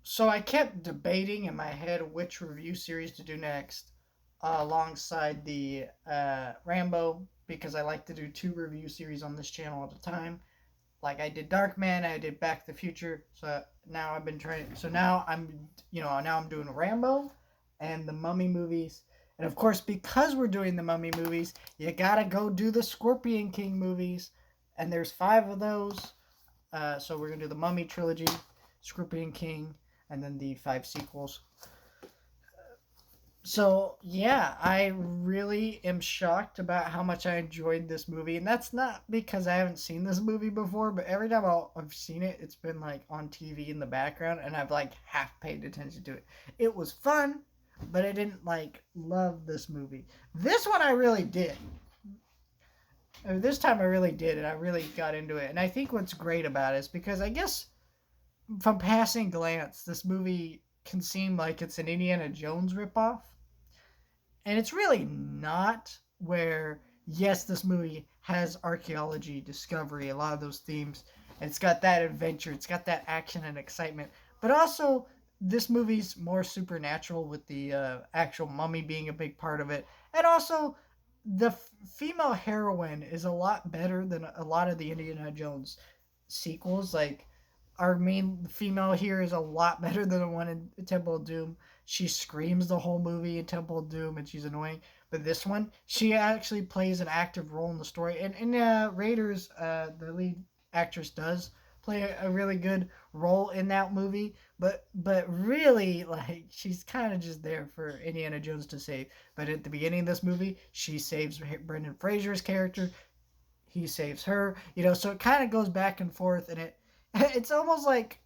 So I kept debating in my head which review series to do next, alongside the Rambo, because I like to do two review series on this channel at a time. Like I did Darkman, I did Back to the Future. So now I've been trying. So now I'm doing Rambo and the Mummy movies. And of course, because we're doing the Mummy movies, you gotta go do the Scorpion King movies. And there's five of those. So we're gonna do the Mummy trilogy, Scorpion King, and then the five sequels. So yeah, I really am shocked about how much I enjoyed this movie, and that's not because I haven't seen this movie before. But every time I've seen it, it's been like on TV in the background, and I've like half paid attention to it. It was fun, but I didn't like love this movie. This one I really did. This time I really did, and I really got into it. And I think what's great about it is because I guess from passing glance, this movie can seem like it's an Indiana Jones ripoff. And it's really not, where, yes, this movie has archaeology, discovery, a lot of those themes. And it's got that adventure, it's got that action and excitement. But also, this movie's more supernatural with the actual mummy being a big part of it. And also, the female heroine is a lot better than a lot of the Indiana Jones sequels. Like, our main female here is a lot better than the one in Temple of Doom. She screams the whole movie in Temple of Doom, and she's annoying. But this one, she actually plays an active role in the story. And in Raiders, the lead actress does play a really good role in that movie. But really, like, she's kind of just there for Indiana Jones to save. But at the beginning of this movie, she saves Brendan Fraser's character. He saves her. So it kind of goes back and forth, and it's almost like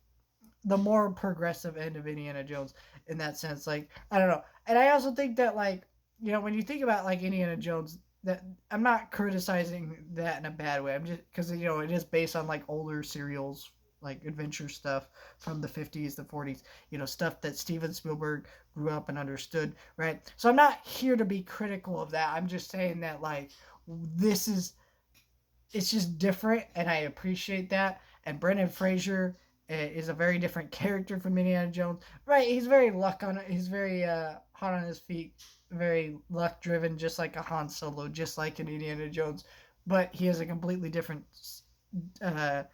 the more progressive end of Indiana Jones in that sense. Like, I don't know. And I also think that, like, when you think about like Indiana Jones, that I'm not criticizing that in a bad way. I'm just because it is based on like older serials, like adventure stuff from the 50s, the 40s, stuff that Steven Spielberg grew up and understood, right? So I'm not here to be critical of that. I'm just saying that, like, this is it's just different, and I appreciate that. And Brendan Fraser is a very different character from Indiana Jones. Right? He's very luck on it. He's very hot on his feet, very luck driven, just like a Han Solo, just like an Indiana Jones. But he has a completely different uh,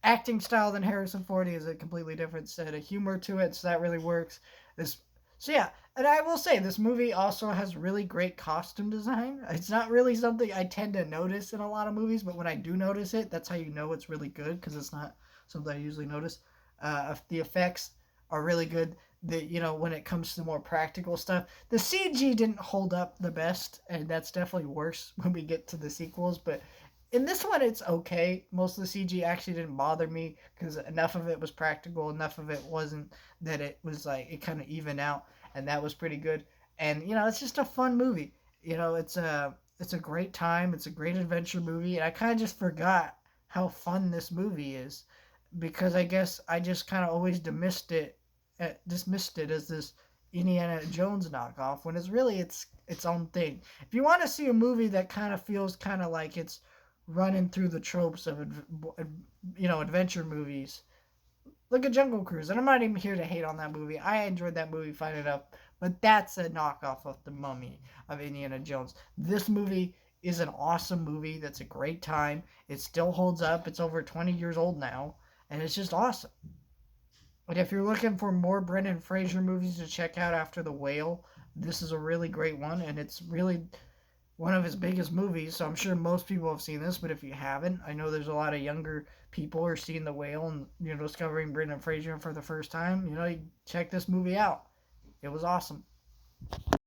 acting style than Harrison Ford. He has a completely different set of humor to it, so that really works. This so yeah, and I will say this movie also has really great costume design. It's not really something I tend to notice in a lot of movies, but when I do notice it, that's how you know it's really good, because it's not something I usually notice. The effects are really good. When it comes to more practical stuff, the CG didn't hold up the best, and that's definitely worse when we get to the sequels. But in this one, it's okay. Most of the CG actually didn't bother me, because enough of it was practical, enough of it wasn't, that it was like it kind of evened out, and that was pretty good. And it's just a fun movie. It's a great time. It's a great adventure movie, and I kind of just forgot how fun this movie is, because I guess I just kind of always dismissed it as this Indiana Jones knockoff, when it's really its own thing. If you want to see a movie that kind of feels kind of like it's running through the tropes of adventure movies, look at Jungle Cruise. And I'm not even here to hate on that movie. I enjoyed that movie fine enough, but that's a knockoff of the Mummy of Indiana Jones. This movie is an awesome movie. That's a great time. It still holds up. It's over 20 years old now, and it's just awesome. But if you're looking for more Brendan Fraser movies to check out after The Whale, this is a really great one, and it's really one of his biggest movies. So I'm sure most people have seen this, but if you haven't, I know there's a lot of younger people who are seeing The Whale and discovering Brendan Fraser for the first time. You check this movie out. It was awesome.